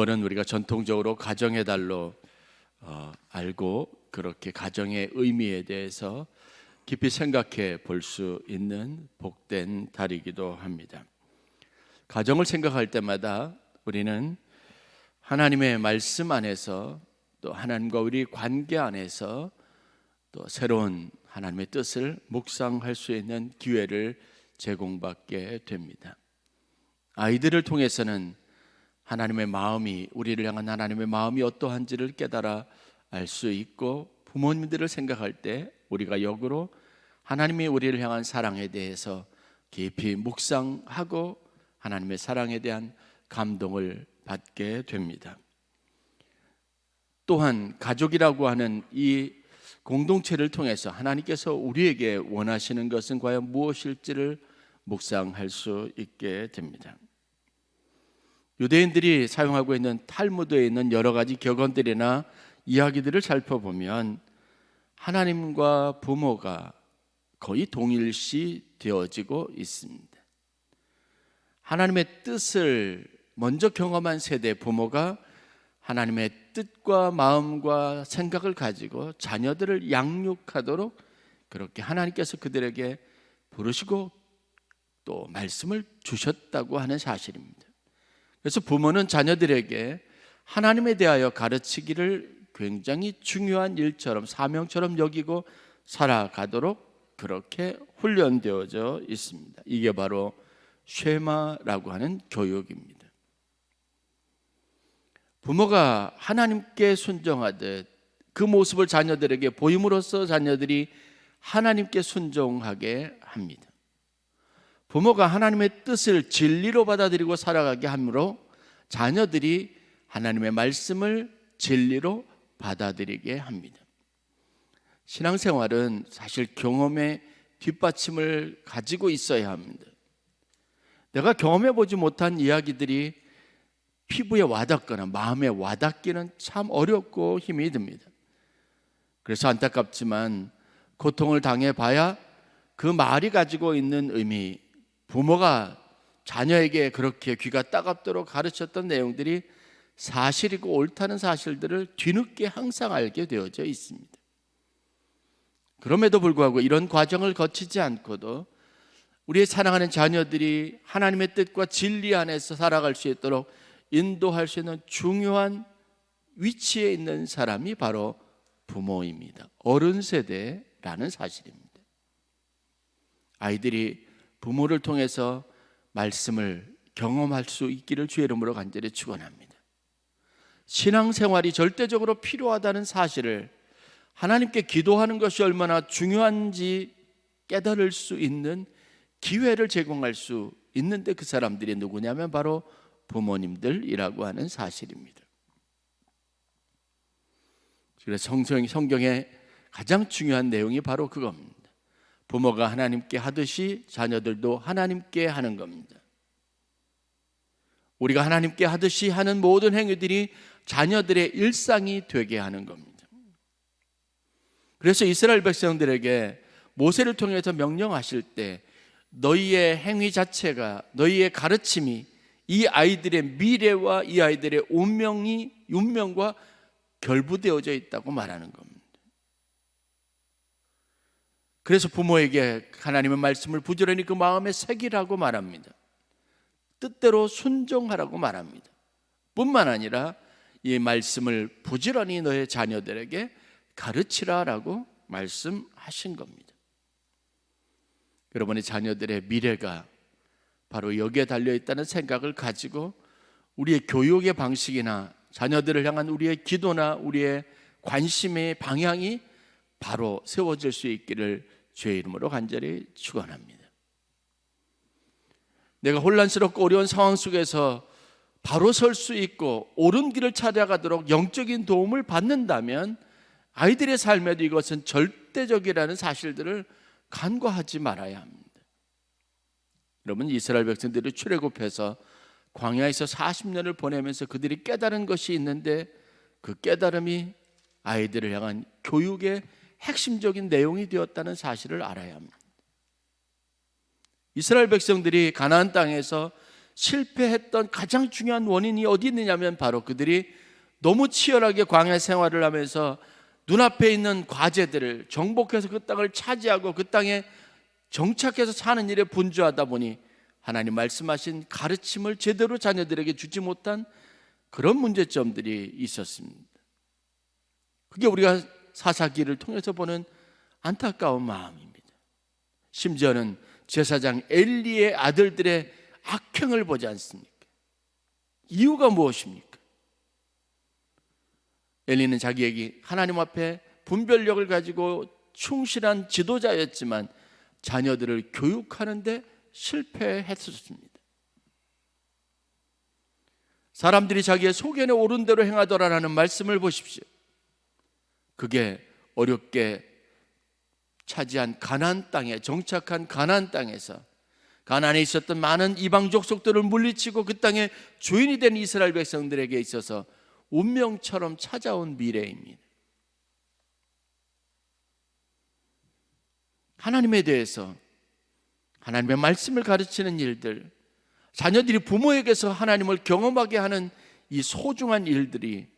9월은 우리가 전통적으로 가정의 달로 알고 그렇게 가정의 의미에 대해서 깊이 생각해 볼 수 있는 복된 달이기도 합니다. 가정을 생각할 때마다 우리는 하나님의 말씀 안에서 또 하나님과 우리 관계 안에서 또 새로운 하나님의 뜻을 묵상할 수 있는 기회를 제공받게 됩니다. 아이들을 통해서는 하나님의 마음이, 우리를 향한 하나님의 마음이 어떠한지를 깨달아 알 수 있고, 부모님들을 생각할 때 우리가 역으로 하나님이 우리를 향한 사랑에 대해서 깊이 묵상하고 하나님의 사랑에 대한 감동을 받게 됩니다. 또한 가족이라고 하는 이 공동체를 통해서 하나님께서 우리에게 원하시는 것은 과연 무엇일지를 묵상할 수 있게 됩니다. 유대인들이 사용하고 있는 탈무드에 있는 여러 가지 격언들이나 이야기들을 살펴보면 하나님과 부모가 거의 동일시 되어지고 있습니다. 하나님의 뜻을 먼저 경험한 세대 부모가 하나님의 뜻과 마음과 생각을 가지고 자녀들을 양육하도록 그렇게 하나님께서 그들에게 부르시고 또 말씀을 주셨다고 하는 사실입니다. 그래서 부모는 자녀들에게 하나님에 대하여 가르치기를 굉장히 중요한 일처럼, 사명처럼 여기고 살아가도록 그렇게 훈련되어져 있습니다. 이게 바로 쉐마라고 하는 교육입니다. 부모가 하나님께 순종하듯 그 모습을 자녀들에게 보임으로써 자녀들이 하나님께 순종하게 합니다. 부모가 하나님의 뜻을 진리로 받아들이고 살아가게 함으로 자녀들이 하나님의 말씀을 진리로 받아들이게 합니다. 신앙생활은 사실 경험의 뒷받침을 가지고 있어야 합니다. 내가 경험해 보지 못한 이야기들이 피부에 와닿거나 마음에 와닿기는 참 어렵고 힘이 듭니다. 그래서 안타깝지만 고통을 당해봐야 그 말이 가지고 있는 의미, 부모가 자녀에게 그렇게 귀가 따갑도록 가르쳤던 내용들이 사실이고 옳다는 사실들을 뒤늦게 항상 알게 되어져 있습니다. 그럼에도 불구하고 이런 과정을 거치지 않고도 우리의 사랑하는 자녀들이 하나님의 뜻과 진리 안에서 살아갈 수 있도록 인도할 수 있는 중요한 위치에 있는 사람이 바로 부모입니다. 어른 세대라는 사실입니다. 아이들이 부모를 통해서 말씀을 경험할 수 있기를 주의 이름으로 간절히 축원합니다. 신앙생활이 절대적으로 필요하다는 사실을, 하나님께 기도하는 것이 얼마나 중요한지 깨달을 수 있는 기회를 제공할 수 있는데 그 사람들이 누구냐면 바로 부모님들이라고 하는 사실입니다. 그래서 성경의 가장 중요한 내용이 바로 그겁니다. 부모가 하나님께 하듯이 자녀들도 하나님께 하는 겁니다. 우리가 하나님께 하듯이 하는 모든 행위들이 자녀들의 일상이 되게 하는 겁니다. 그래서 이스라엘 백성들에게 모세를 통해서 명령하실 때 너희의 행위 자체가, 너희의 가르침이 이 아이들의 미래와 이 아이들의 운명과 결부되어져 있다고 말하는 겁니다. 그래서 부모에게 하나님의 말씀을 부지런히 그 마음에 새기라고 말합니다. 뜻대로 순종하라고 말합니다. 뿐만 아니라 이 말씀을 부지런히 너의 자녀들에게 가르치라라고 말씀하신 겁니다. 여러분의 자녀들의 미래가 바로 여기에 달려있다는 생각을 가지고 우리의 교육의 방식이나 자녀들을 향한 우리의 기도나 우리의 관심의 방향이 바로 세워질 수 있기를 주의 이름으로 간절히 축원합니다. 내가 혼란스럽고 어려운 상황 속에서 바로 설 수 있고 옳은 길을 찾아가도록 영적인 도움을 받는다면 아이들의 삶에도 이것은 절대적이라는 사실들을 간과하지 말아야 합니다. 여러분, 이스라엘 백성들이 출애굽해서 광야에서 40년을 보내면서 그들이 깨달은 것이 있는데 그 깨달음이 아이들을 향한 교육의 핵심적인 내용이 되었다는 사실을 알아야 합니다. 이스라엘 백성들이 가나안 땅에서 실패했던 가장 중요한 원인이 어디 있느냐면 바로 그들이 너무 치열하게 광야 생활을 하면서 눈앞에 있는 과제들을 정복해서 그 땅을 차지하고 그 땅에 정착해서 사는 일에 분주하다 보니 하나님 말씀하신 가르침을 제대로 자녀들에게 주지 못한 그런 문제점들이 있었습니다. 그게 우리가 사사기를 통해서 보는 안타까운 마음입니다. 심지어는 제사장 엘리의 아들들의 악행을 보지 않습니까? 이유가 무엇입니까? 엘리는 자기에게 하나님 앞에 분별력을 가지고 충실한 지도자였지만 자녀들을 교육하는데 실패했었습니다. 사람들이 자기의 소견에 옳은 대로 행하더라라는 말씀을 보십시오. 그게 어렵게 차지한 가나안 땅에 정착한 가나안 땅에서 가나안에 있었던 많은 이방 족속들을 물리치고 그 땅의 주인이 된 이스라엘 백성들에게 있어서 운명처럼 찾아온 미래입니다. 하나님에 대해서 하나님의 말씀을 가르치는 일들, 자녀들이 부모에게서 하나님을 경험하게 하는 이 소중한 일들이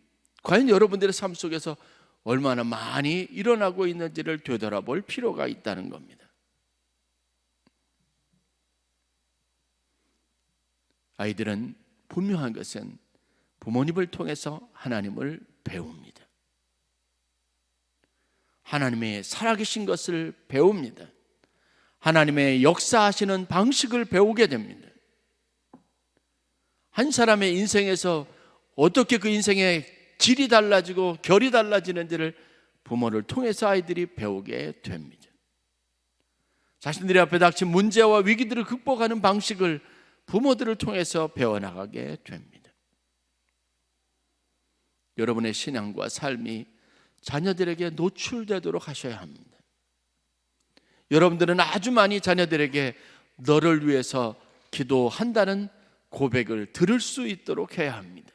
과연 여러분들의 삶 속에서 얼마나 많이 일어나고 있는지를 되돌아볼 필요가 있다는 겁니다. 아이들은 분명한 것은 부모님을 통해서 하나님을 배웁니다. 하나님의 살아계신 것을 배웁니다. 하나님의 역사하시는 방식을 배우게 됩니다. 한 사람의 인생에서 어떻게 그 인생의 질이 달라지고 결이 달라지는지를 부모를 통해서 아이들이 배우게 됩니다. 자신들이 앞에 닥친 문제와 위기들을 극복하는 방식을 부모들을 통해서 배워나가게 됩니다. 여러분의 신앙과 삶이 자녀들에게 노출되도록 하셔야 합니다. 여러분들은 아주 많이 자녀들에게 너를 위해서 기도한다는 고백을 들을 수 있도록 해야 합니다.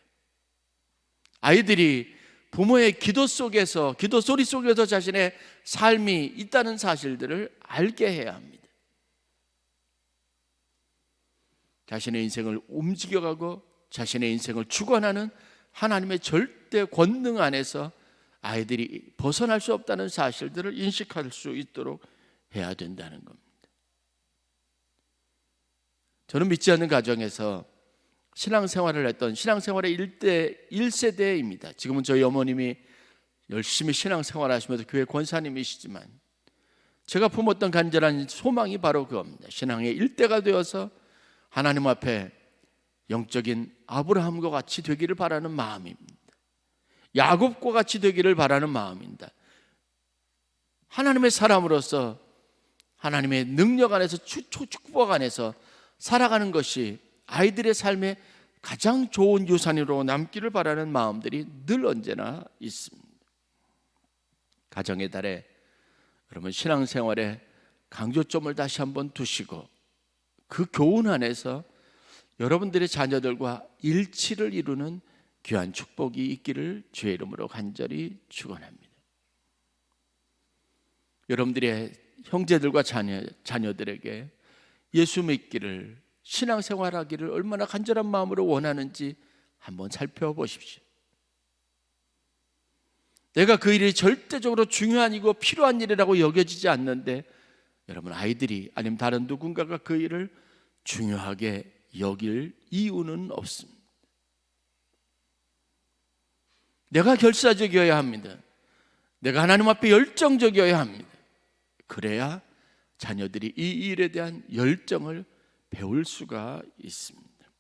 아이들이 부모의 기도 속에서, 기도 소리 속에서 자신의 삶이 있다는 사실들을 알게 해야 합니다. 자신의 인생을 움직여가고 자신의 인생을 주관하는 하나님의 절대 권능 안에서 아이들이 벗어날 수 없다는 사실들을 인식할 수 있도록 해야 된다는 겁니다. 저는 믿지 않는 가정에서 신앙생활을 했던 신앙생활의 1세대입니다. 지금은 저희 어머님이 열심히 신앙생활 하시면서 교회 권사님이시지만 제가 품었던 간절한 소망이 바로 그겁니다. 신앙의 일대가 되어서 하나님 앞에 영적인 아브라함과 같이 되기를 바라는 마음입니다. 야곱과 같이 되기를 바라는 마음입니다. 하나님의 사람으로서 하나님의 능력 안에서 축복 안에서 살아가는 것이 아이들의 삶에 가장 좋은 유산으로 남기를 바라는 마음들이 늘 언제나 있습니다. 가정의 달에 여러분 신앙생활에 강조점을 다시 한번 두시고 그 교훈 안에서 여러분들의 자녀들과 일치를 이루는 귀한 축복이 있기를 주의 이름으로 간절히 축원합니다. 여러분들의 형제들과 자녀들에게 예수 믿기를, 신앙생활하기를 얼마나 간절한 마음으로 원하는지 한번 살펴보십시오. 내가 그 일이 절대적으로 중요한 이고 필요한 일이라고 여겨지지 않는데 여러분 아이들이 아니면 다른 누군가가 그 일을 중요하게 여길 이유는 없습니다. 내가 결사적이어야 합니다. 내가 하나님 앞에 열정적이어야 합니다. 그래야 자녀들이 이 일에 대한 열정을 배울 수가 있습니다.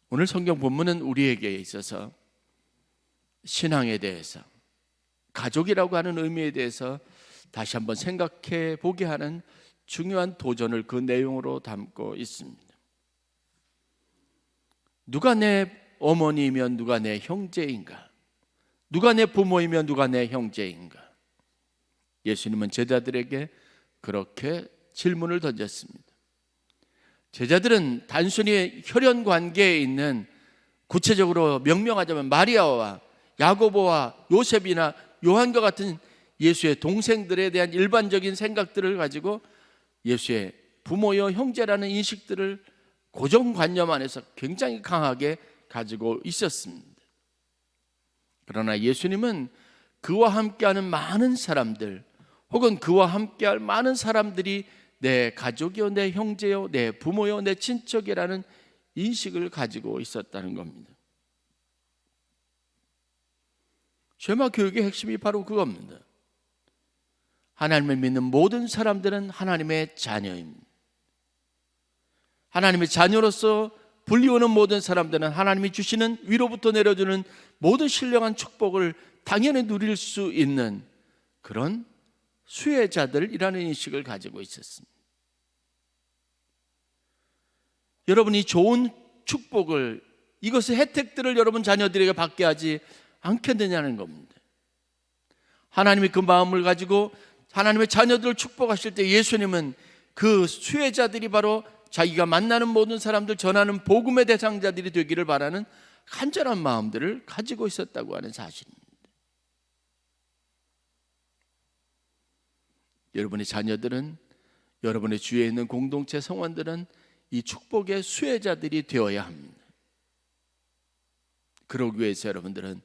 오늘 성경 본문은 우리에게 있어서 신앙에 대해서, 가족이라고 하는 의미에 대해서 다시 한번 생각해 보게 하는 중요한 도전을 그 내용으로 담고 있습니다. 누가 내 어머니이면 누가 내 형제인가? 누가 내 부모이면 누가 내 형제인가? 예수님은 제자들에게 그렇게 질문을 던졌습니다. 제자들은 단순히 혈연 관계에 있는, 구체적으로 명명하자면 마리아와 야고보와 요셉이나 요한과 같은 예수의 동생들에 대한 일반적인 생각들을 가지고 예수의 부모여 형제라는 인식들을 고정관념 안에서 굉장히 강하게 가지고 있었습니다. 그러나 예수님은 그와 함께하는 많은 사람들, 혹은 그와 함께할 많은 사람들이 내 가족이요, 내 형제요, 내 부모요, 내 친척이라는 인식을 가지고 있었다는 겁니다. 쉐마 교육의 핵심이 바로 그겁니다. 하나님을 믿는 모든 사람들은 하나님의 자녀입니다. 하나님의 자녀로서 불리우는 모든 사람들은 하나님이 주시는, 위로부터 내려주는 모든 신령한 축복을 당연히 누릴 수 있는 그런 수혜자들이라는 인식을 가지고 있었습니다. 여러분이 좋은 축복을, 이것의 혜택들을 여러분 자녀들에게 받게 하지 않겠느냐는 겁니다. 하나님이 그 마음을 가지고 하나님의 자녀들을 축복하실 때 예수님은 그 수혜자들이 바로 자기가 만나는 모든 사람들, 전하는 복음의 대상자들이 되기를 바라는 간절한 마음들을 가지고 있었다고 하는 사실입니다. 여러분의 자녀들은, 여러분의 주위에 있는 공동체 성원들은 이 축복의 수혜자들이 되어야 합니다. 그러기 위해서 여러분들은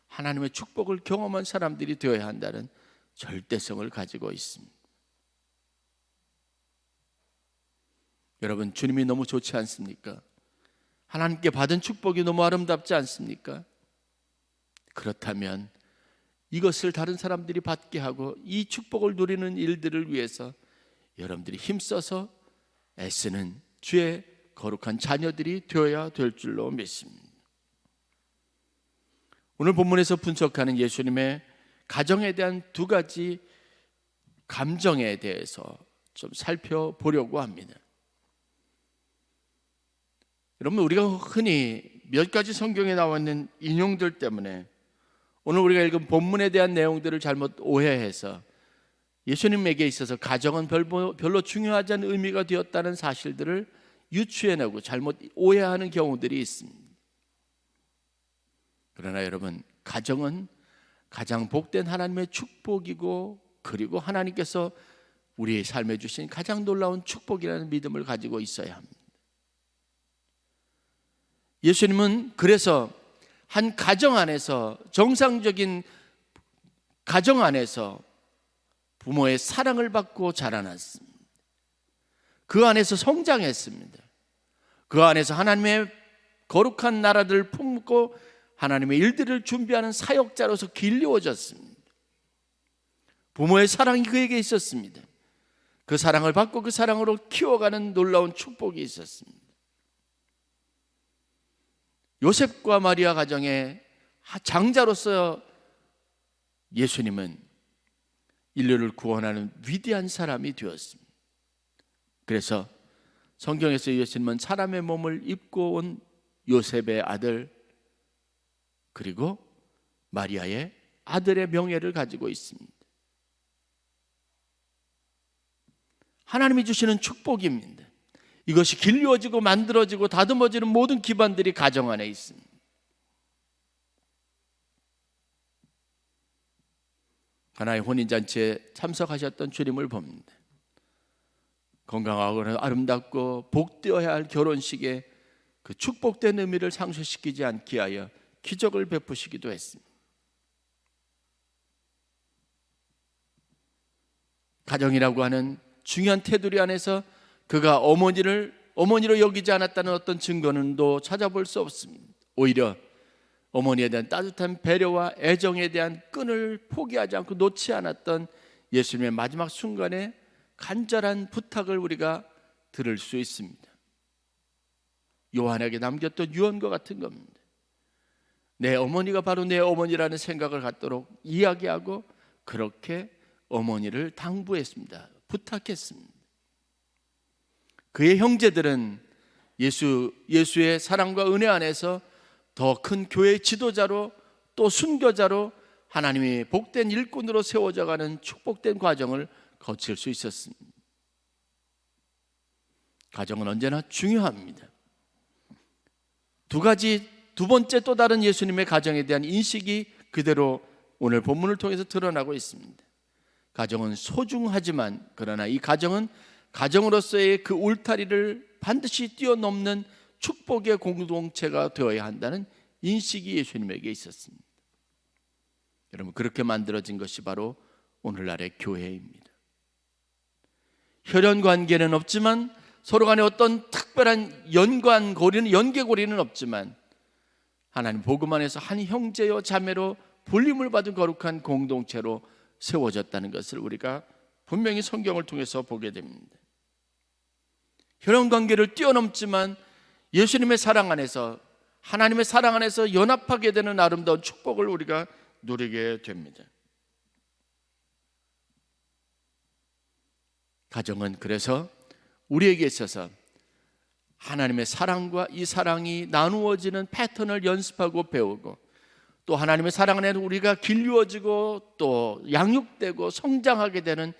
하나님의 축복을 경험한 사람들이 되어야 한다는 절대성을 가지고 있습니다. 여러분, 주님이 너무 좋지 않습니까? 하나님께 받은 축복이 너무 아름답지 않습니까? 그렇다면 이것을 다른 사람들이 받게 하고 이 축복을 누리는 일들을 위해서 여러분들이 힘써서 애쓰는 주의 거룩한 자녀들이 되어야 될 줄로 믿습니다. 오늘 본문에서 분석하는 예수님의 가정에 대한 두 가지 감정에 대해서 좀 살펴보려고 합니다. 여러분, 우리가 흔히 몇 가지 성경에 나와 있는 인용들 때문에 오늘 우리가 읽은 본문에 대한 내용들을 잘못 오해해서 예수님에게 있어서 가정은 별로 중요하지 않은 의미가 되었다는 사실들을 유추해내고 잘못 오해하는 경우들이 있습니다. 그러나 여러분, 가정은 가장 복된 하나님의 축복이고, 그리고 하나님께서 우리의 삶에 주신 가장 놀라운 축복이라는 믿음을 가지고 있어야 합니다. 예수님은 그래서 한 가정 안에서, 정상적인 가정 안에서 부모의 사랑을 받고 자라났습니다. 그 안에서 성장했습니다. 그 안에서 하나님의 거룩한 나라들을 품고 하나님의 일들을 준비하는 사역자로서 길러졌습니다. 부모의 사랑이 그에게 있었습니다. 그 사랑을 받고 그 사랑으로 키워가는 놀라운 축복이 있었습니다. 요셉과 마리아 가정의 장자로서 예수님은 인류를 구원하는 위대한 사람이 되었습니다. 그래서 성경에서 예수님은 사람의 몸을 입고 온 요셉의 아들, 그리고 마리아의 아들의 명예를 가지고 있습니다. 하나님이 주시는 축복입니다. 이것이 길러지고 만들어지고 다듬어지는 모든 기반들이 가정 안에 있습니다. 하나의 혼인잔치에 참석하셨던 주님을 봅니다. 건강하고 아름답고 복되어야 할 결혼식에 그 축복된 의미를 상쇄시키지 않기 위하여 기적을 베푸시기도 했습니다. 가정이라고 하는 중요한 테두리 안에서 그가 어머니로 여기지 않았다는 어떤 증거는 또 찾아볼 수 없습니다. 오히려 어머니에 대한 따뜻한 배려와 애정에 대한 끈을 포기하지 않고 놓지 않았던 예수님의 마지막 순간에 간절한 부탁을 우리가 들을 수 있습니다. 요한에게 남겼던 유언과 같은 겁니다. 내 어머니가 바로 내 어머니라는 생각을 갖도록 이야기하고 그렇게 어머니를 당부했습니다. 부탁했습니다. 그의 형제들은 예수의 사랑과 은혜 안에서 더 큰 교회의 지도자로, 또 순교자로 하나님이 복된 일꾼으로 세워져가는 축복된 과정을 거칠 수 있었습니다. 가정은 언제나 중요합니다. 두 번째 또 다른 예수님의 가정에 대한 인식이 그대로 오늘 본문을 통해서 드러나고 있습니다. 가정은 소중하지만, 그러나 이 가정은 가정으로서의 그 울타리를 반드시 뛰어넘는 축복의 공동체가 되어야 한다는 인식이 예수님에게 있었습니다. 여러분, 그렇게 만들어진 것이 바로 오늘날의 교회입니다. 혈연 관계는 없지만, 서로 간에 어떤 특별한 연계고리는 없지만, 하나님 복음 안에서 한 형제요 자매로 불림을 받은 거룩한 공동체로 세워졌다는 것을 우리가 분명히 성경을 통해서 보게 됩니다. 혈연 관계를 뛰어넘지만 예수님의 사랑 안에서, 하나님의 사랑 안에서 연합하게 되는 아름다운 축복을 우리가 누리게 됩니다. 가정은 그래서 우리에게 있어서 하나님의 사랑과 이 사랑이 나누어지는 패턴을 연습하고 배우고, 또 하나님의 사랑 안에 우리가 길루어지고 또 양육되고 성장하게 되는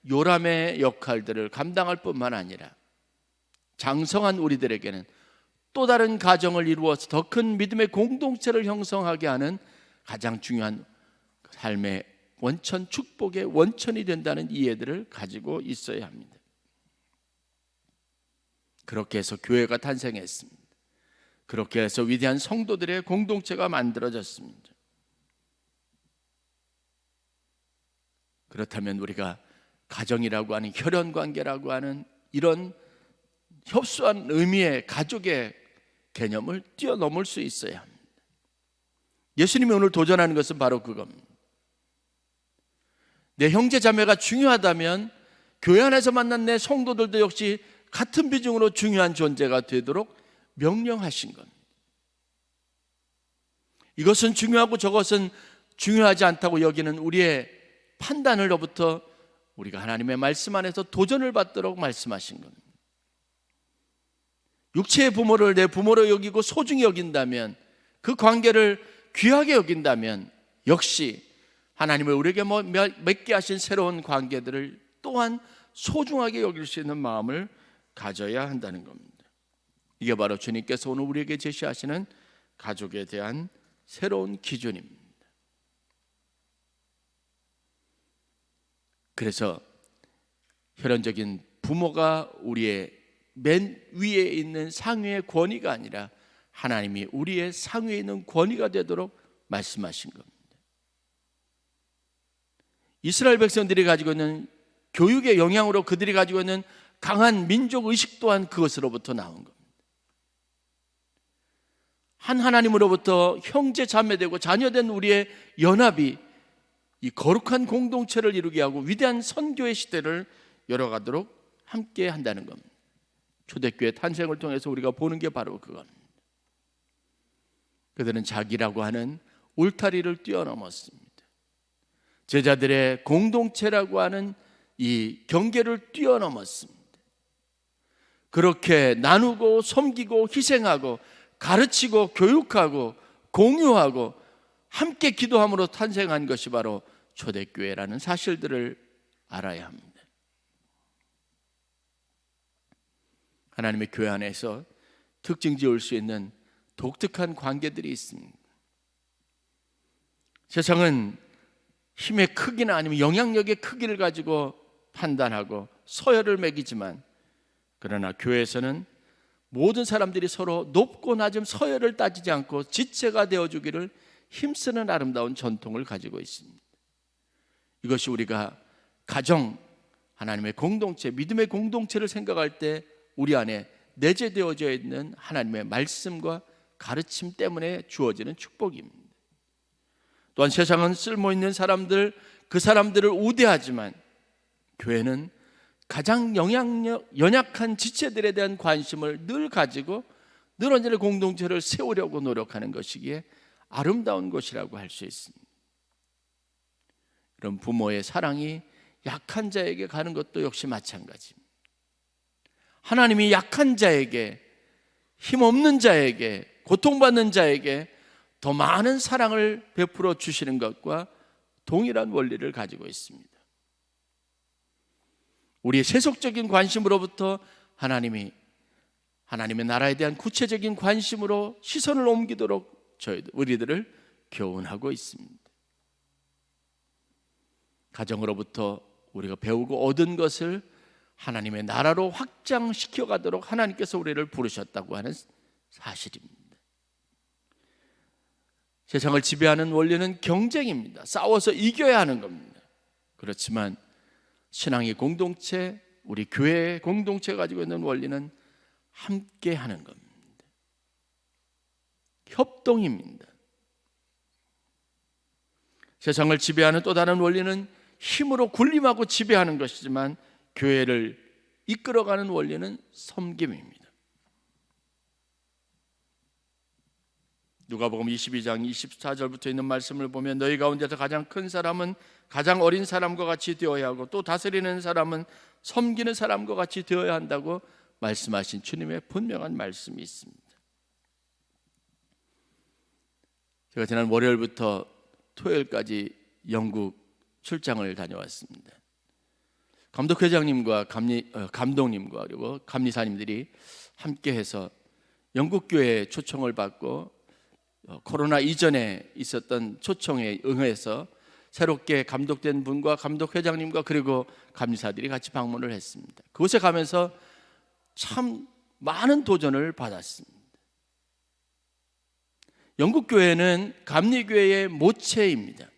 요람의 역할들을 감당할 뿐만 아니라, 장성한 우리들에게는 또 다른 가정을 이루어서 더 큰 믿음의 공동체를 형성하게 하는 가장 중요한 삶의 원천, 축복의 원천이 된다는 이해들을 가지고 있어야 합니다. 그렇게 해서 교회가 탄생했습니다. 그렇게 해서 위대한 성도들의 공동체가 만들어졌습니다. 그렇다면 우리가 가정이라고 하는, 혈연관계라고 하는 이런 협소한 의미의 가족의 개념을 뛰어넘을 수 있어야 합니다. 예수님이 오늘 도전하는 것은 바로 그겁니다. 내 형제 자매가 중요하다면 교회 안에서 만난 내 성도들도 역시 같은 비중으로 중요한 존재가 되도록 명령하신 겁니다. 이것은 중요하고 저것은 중요하지 않다고 여기는 우리의 판단으로부터 우리가 하나님의 말씀 안에서 도전을 받도록 말씀하신 겁니다. 육체의 부모를 내 부모로 여기고 소중히 여긴다면, 그 관계를 귀하게 여긴다면, 역시 하나님을 우리에게 맺게 하신 새로운 관계들을 또한 소중하게 여길 수 있는 마음을 가져야 한다는 겁니다. 이게 바로 주님께서 오늘 우리에게 제시하시는 가족에 대한 새로운 기준입니다. 그래서 혈연적인 부모가 우리의 맨 위에 있는 상위의 권위가 아니라 하나님이 우리의 상위에 있는 권위가 되도록 말씀하신 겁니다. 이스라엘 백성들이 가지고 있는 교육의 영향으로 그들이 가지고 있는 강한 민족 의식 또한 그것으로부터 나온 겁니다. 한 하나님으로부터 형제 자매되고 자녀된 우리의 연합이 이 거룩한 공동체를 이루게 하고 위대한 선교의 시대를 열어가도록 함께 한다는 겁니다. 초대교회 탄생을 통해서 우리가 보는 게 바로 그겁니다. 그들은 자기라고 하는 울타리를 뛰어넘었습니다. 제자들의 공동체라고 하는 이 경계를 뛰어넘었습니다. 그렇게 나누고 섬기고 희생하고 가르치고 교육하고 공유하고 함께 기도함으로 탄생한 것이 바로 초대교회라는 사실들을 알아야 합니다. 하나님의 교회 안에서 특징 지을 수 있는 독특한 관계들이 있습니다. 세상은 힘의 크기나 아니면 영향력의 크기를 가지고 판단하고 서열을 매기지만, 그러나 교회에서는 모든 사람들이 서로 높고 낮음 서열을 따지지 않고 지체가 되어주기를 힘쓰는 아름다운 전통을 가지고 있습니다. 이것이 우리가 가정, 하나님의 공동체, 믿음의 공동체를 생각할 때 우리 안에 내재되어져 있는 하나님의 말씀과 가르침 때문에 주어지는 축복입니다. 또한 세상은 쓸모있는 사람들, 그 사람들을 우대하지만 교회는 가장 연약한 지체들에 대한 관심을 늘 가지고 늘 언제나 공동체를 세우려고 노력하는 것이기에 아름다운 것이라고 할 수 있습니다. 그럼 부모의 사랑이 약한 자에게 가는 것도 역시 마찬가지입니다. 하나님이 약한 자에게, 힘없는 자에게, 고통받는 자에게 더 많은 사랑을 베풀어 주시는 것과 동일한 원리를 가지고 있습니다. 우리의 세속적인 관심으로부터 하나님의 나라에 대한 구체적인 관심으로 시선을 옮기도록 우리들을 교훈하고 있습니다. 가정으로부터 우리가 배우고 얻은 것을 하나님의 나라로 확장시켜 가도록 하나님께서 우리를 부르셨다고 하는 사실입니다. 세상을 지배하는 원리는 경쟁입니다. 싸워서 이겨야 하는 겁니다. 그렇지만 신앙의 공동체, 우리 교회의 공동체가 가지고 있는 원리는 함께 하는 겁니다. 협동입니다. 세상을 지배하는 또 다른 원리는 힘으로 군림하고 지배하는 것이지만 교회를 이끌어가는 원리는 섬김입니다. 누가복음 22장 24절부터 있는 말씀을 보면 너희 가운데서 가장 큰 사람은 가장 어린 사람과 같이 되어야 하고 또 다스리는 사람은 섬기는 사람과 같이 되어야 한다고 말씀하신 주님의 분명한 말씀이 있습니다. 제가 지난 월요일부터 토요일까지 영국 출장을 다녀왔습니다. 감독회장님과 감독님과 그리고 감리사님들이 함께해서 영국 교회에 초청을 받고 코로나 이전에 있었던 초청에 응해서 새롭게 감독된 분과 감독회장님과 그리고 감리사들이 같이 방문을 했습니다. 그곳에 가면서 참 많은 도전을 받았습니다. 영국 교회는 감리교회의 모체입니다.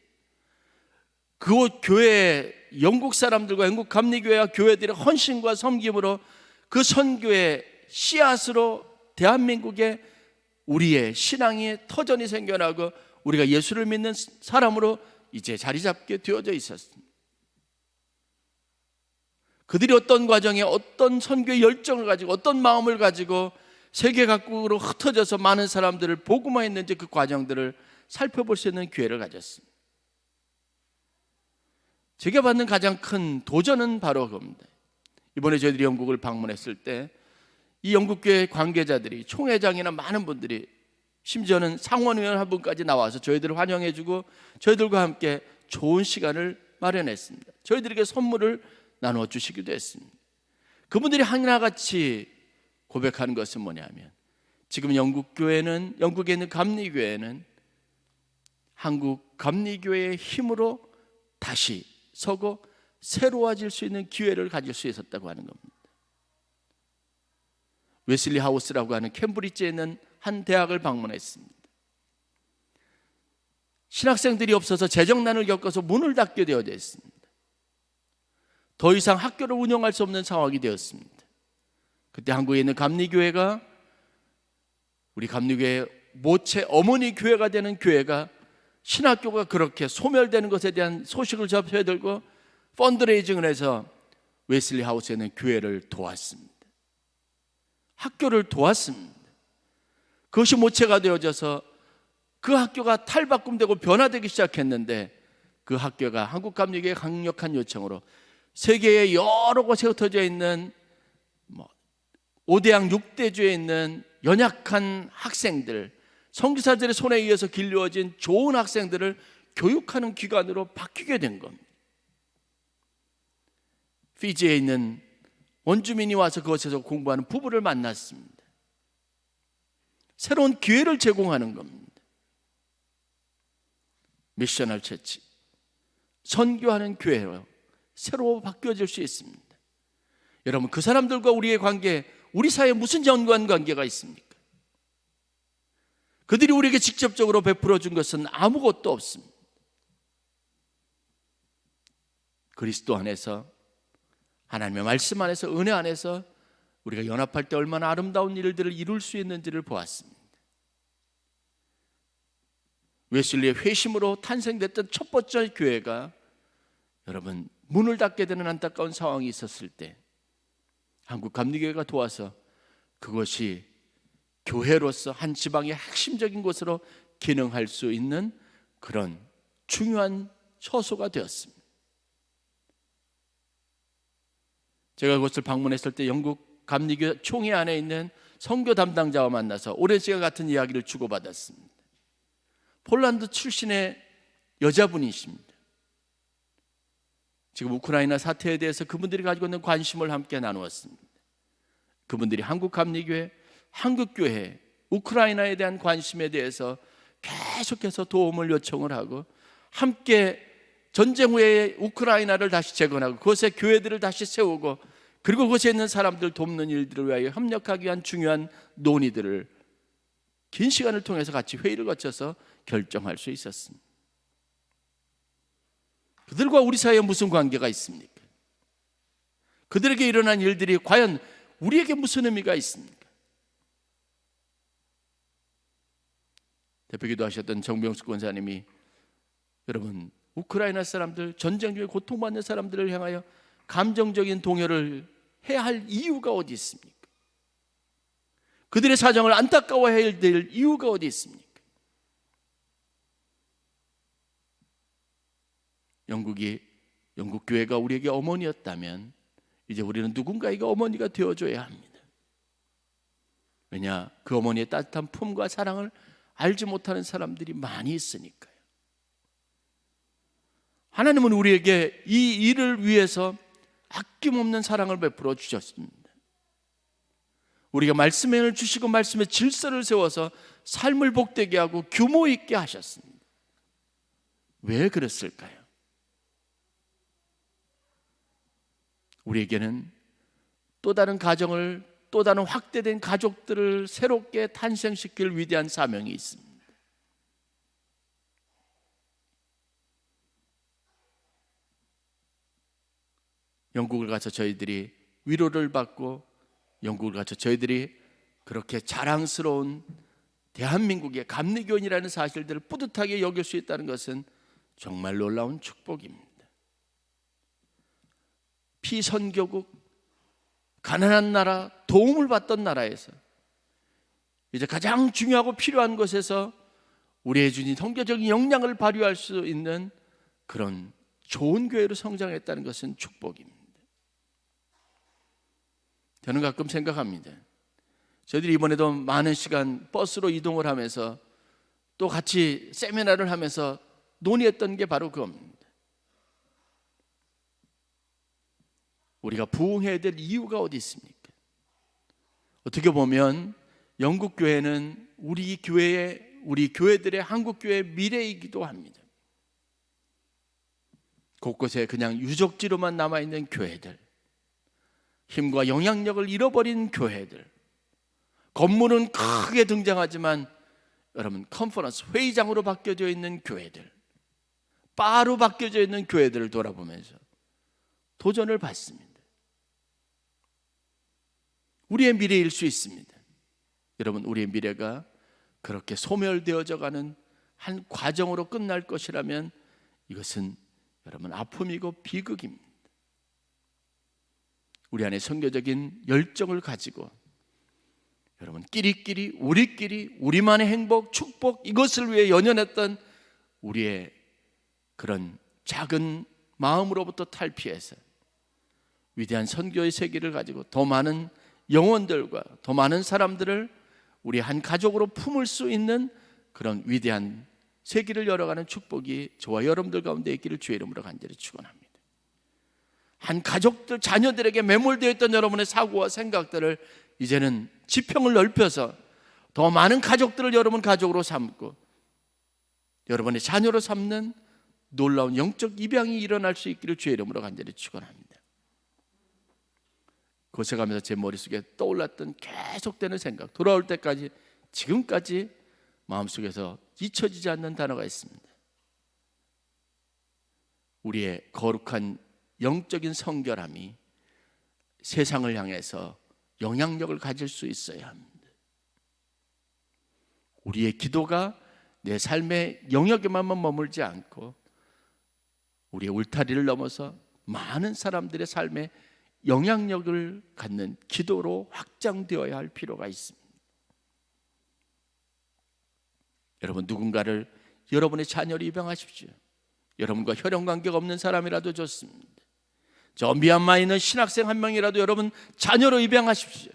그곳 교회에 영국 사람들과 영국 감리교회와 교회들의 헌신과 섬김으로 그 선교의 씨앗으로 대한민국에 우리의 신앙의 터전이 생겨나고 우리가 예수를 믿는 사람으로 이제 자리 잡게 되어져 있었습니다. 그들이 어떤 과정에 어떤 선교의 열정을 가지고 어떤 마음을 가지고 세계 각국으로 흩어져서 많은 사람들을 복음화했는지 그 과정들을 살펴볼 수 있는 기회를 가졌습니다. 제가 받는 가장 큰 도전은 바로 그겁니다. 이번에 저희들이 영국을 방문했을 때 이 영국교회 관계자들이 총회장이나 많은 분들이 심지어는 상원의원 한 분까지 나와서 저희들을 환영해주고 저희들과 함께 좋은 시간을 마련했습니다. 저희들에게 선물을 나누어 주시기도 했습니다. 그분들이 하나같이 고백하는 것은 뭐냐면 지금 영국교회는 영국에 있는 감리교회는 한국 감리교회의 힘으로 다시 서고 새로워질 수 있는 기회를 가질 수 있었다고 하는 겁니다. 웨슬리 하우스라고 하는 캠브리지에 있는 한 대학을 방문했습니다. 신학생들이 없어서 재정난을 겪어서 문을 닫게 되어져 있습니다. 더 이상 학교를 운영할 수 없는 상황이 되었습니다. 그때 한국에 있는 감리교회가 우리 감리교회 모체 어머니 교회가 되는 교회가 신학교가 그렇게 소멸되는 것에 대한 소식을 접해 들고 펀드레이징을 해서 웨슬리 하우스에 있는 교회를 도왔습니다. 학교를 도왔습니다. 그것이 모체가 되어져서 그 학교가 탈바꿈되고 변화되기 시작했는데 그 학교가 한국감리교회의 강력한 요청으로 세계의 여러 곳에 흩어져 있는 5대양 6대주에 있는 연약한 학생들, 선교사들의 손에 의해서 길러진 좋은 학생들을 교육하는 기관으로 바뀌게 된 겁니다. 피지에 있는 원주민이 와서 그곳에서 공부하는 부부를 만났습니다. 새로운 기회를 제공하는 겁니다. 미셔널 처치, 선교하는 교회로 새로 바뀌어질 수 있습니다. 여러분, 그 사람들과 우리의 관계, 우리 사이에 무슨 연관관계가 있습니까? 그들이 우리에게 직접적으로 베풀어 준 것은 아무것도 없습니다. 그리스도 안에서, 하나님의 말씀 안에서, 은혜 안에서 우리가 연합할 때 얼마나 아름다운 일들을 이룰 수 있는지를 보았습니다. 웨슬리의 회심으로 탄생됐던 첫 번째 교회가 여러분 문을 닫게 되는 안타까운 상황이 있었을 때 한국 감리교회가 도와서 그것이 교회로서 한 지방의 핵심적인 곳으로 기능할 수 있는 그런 중요한 처소가 되었습니다. 제가 그곳을 방문했을 때 영국 감리교 총회 안에 있는 선교 담당자와 만나서 오랜 시간 같은 이야기를 주고받았습니다. 폴란드 출신의 여자분이십니다. 지금 우크라이나 사태에 대해서 그분들이 가지고 있는 관심을 함께 나누었습니다. 그분들이 한국 감리교회, 한국교회, 우크라이나에 대한 관심에 대해서 계속해서 도움을 요청을 하고 함께 전쟁 후에 우크라이나를 다시 재건하고 그곳에 교회들을 다시 세우고 그리고 그곳에 있는 사람들 돕는 일들을 위하여 협력하기 위한 중요한 논의들을 긴 시간을 통해서 같이 회의를 거쳐서 결정할 수 있었습니다. 그들과 우리 사이에 무슨 관계가 있습니까? 그들에게 일어난 일들이 과연 우리에게 무슨 의미가 있습니까? 대표기도 하셨던 정병숙 권사님이 여러분, 우크라이나 사람들, 전쟁 중에 고통받는 사람들을 향하여 감정적인 동요를 해야 할 이유가 어디 있습니까? 그들의 사정을 안타까워해야 될 이유가 어디 있습니까? 영국 교회가 우리에게 어머니였다면 이제 우리는 누군가에게 어머니가 되어줘야 합니다. 왜냐? 그 어머니의 따뜻한 품과 사랑을 알지 못하는 사람들이 많이 있으니까요. 하나님은 우리에게 이 일을 위해서 아낌없는 사랑을 베풀어 주셨습니다. 우리가 말씀의 은혜를 주시고 말씀의 질서를 세워서 삶을 복되게 하고 규모 있게 하셨습니다. 왜 그랬을까요? 우리에게는 또 다른 가정을, 또 다른 확대된 가족들을 새롭게 탄생시킬 위대한 사명이 있습니다. 영국을 가서 저희들이 위로를 받고, 영국을 가서 저희들이 그렇게 자랑스러운 대한민국의 감리교인이라는 사실들을 뿌듯하게 여길 수 있다는 것은 정말 놀라운 축복입니다. 피선교국, 가난한 나라, 도움을 받던 나라에서 이제 가장 중요하고 필요한 것에서 우리의 주님 성교적인 역량을 발휘할 수 있는 그런 좋은 교회로 성장했다는 것은 축복입니다. 저는 가끔 생각합니다. 저희들이 이번에도 많은 시간 버스로 이동을 하면서 또 같이 세미나를 하면서 논의했던 게 바로 그겁니다. 우리가 부흥해야 될 이유가 어디 있습니까? 어떻게 보면 영국 교회는 우리 교회들의 한국 교회의 미래이기도 합니다. 곳곳에 그냥 유적지로만 남아있는 교회들, 힘과 영향력을 잃어버린 교회들, 건물은 크게 등장하지만 여러분 컨퍼런스 회의장으로 바뀌어져 있는 교회들, 바로 바뀌어져 있는 교회들을 돌아보면서 도전을 받습니다. 우리의 미래일 수 있습니다. 여러분, 우리의 미래가 그렇게 소멸되어져 가는 한 과정으로 끝날 것이라면 이것은 여러분 아픔이고 비극입니다. 우리 안에 선교적인 열정을 가지고 여러분 끼리끼리 우리끼리 우리만의 행복, 축복 이것을 위해 연연했던 우리의 그런 작은 마음으로부터 탈피해서 위대한 선교의 세계를 가지고 더 많은 영혼들과 더 많은 사람들을 우리 한 가족으로 품을 수 있는 그런 위대한 세계를 열어가는 축복이 저와 여러분들 가운데 있기를 주의 이름으로 간절히 축원합니다. 한 가족들, 자녀들에게 매몰되어 있던 여러분의 사고와 생각들을 이제는 지평을 넓혀서 더 많은 가족들을 여러분 가족으로 삼고 여러분의 자녀로 삼는 놀라운 영적 입양이 일어날 수 있기를 주의 이름으로 간절히 축원합니다. 곳에 가면서 제 머릿속에 떠올랐던 계속되는 생각, 돌아올 때까지 지금까지 마음속에서 잊혀지지 않는 단어가 있습니다. 우리의 거룩한 영적인 성결함이 세상을 향해서 영향력을 가질 수 있어야 합니다. 우리의 기도가 내 삶의 영역에만 머물지 않고 우리의 울타리를 넘어서 많은 사람들의 삶에 영향력을 갖는 기도로 확장되어야 할 필요가 있습니다. 여러분, 누군가를 여러분의 자녀로 입양하십시오. 여러분과 혈연 관계가 없는 사람이라도 좋습니다. 저 미얀마에 있는 신학생 한 명이라도 여러분 자녀로 입양하십시오.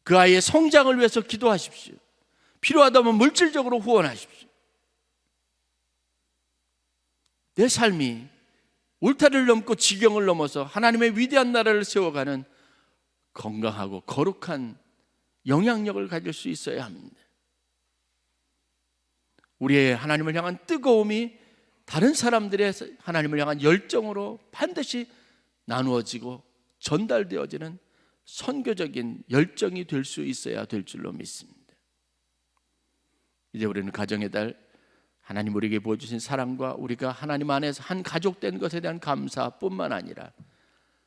그 아이의 성장을 위해서 기도하십시오. 필요하다면 물질적으로 후원하십시오. 내 삶이 울타리를 넘고 지경을 넘어서 하나님의 위대한 나라를 세워가는 건강하고 거룩한 영향력을 가질 수 있어야 합니다. 우리의 하나님을 향한 뜨거움이 다른 사람들의 하나님을 향한 열정으로 반드시 나누어지고 전달되어지는 선교적인 열정이 될 수 있어야 될 줄로 믿습니다. 이제 우리는 가정의 달, 하나님 우리에게 보여주신 사랑과 우리가 하나님 안에서 한 가족 된 것에 대한 감사뿐만 아니라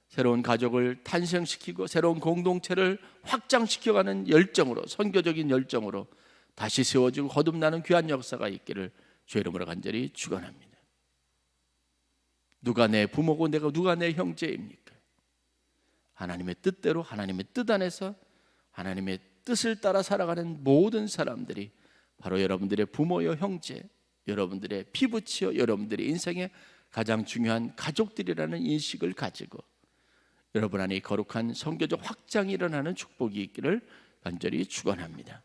새로운 가족을 탄생시키고 새로운 공동체를 확장시켜가는 열정으로, 선교적인 열정으로 다시 세워지고 거듭나는 귀한 역사가 있기를 주의 이름으로 간절히 축원합니다. 누가 내 부모고 누가 내 형제입니까? 하나님의 뜻대로, 하나님의 뜻 안에서 하나님의 뜻을 따라 살아가는 모든 사람들이 바로 여러분들의 부모요, 형제, 여러분들의 피부치요, 여러분들의 인생의 가장 중요한 가족들이라는 인식을 가지고 여러분 안에 거룩한 선교적 확장이 일어나는 축복이 있기를 간절히 축원합니다.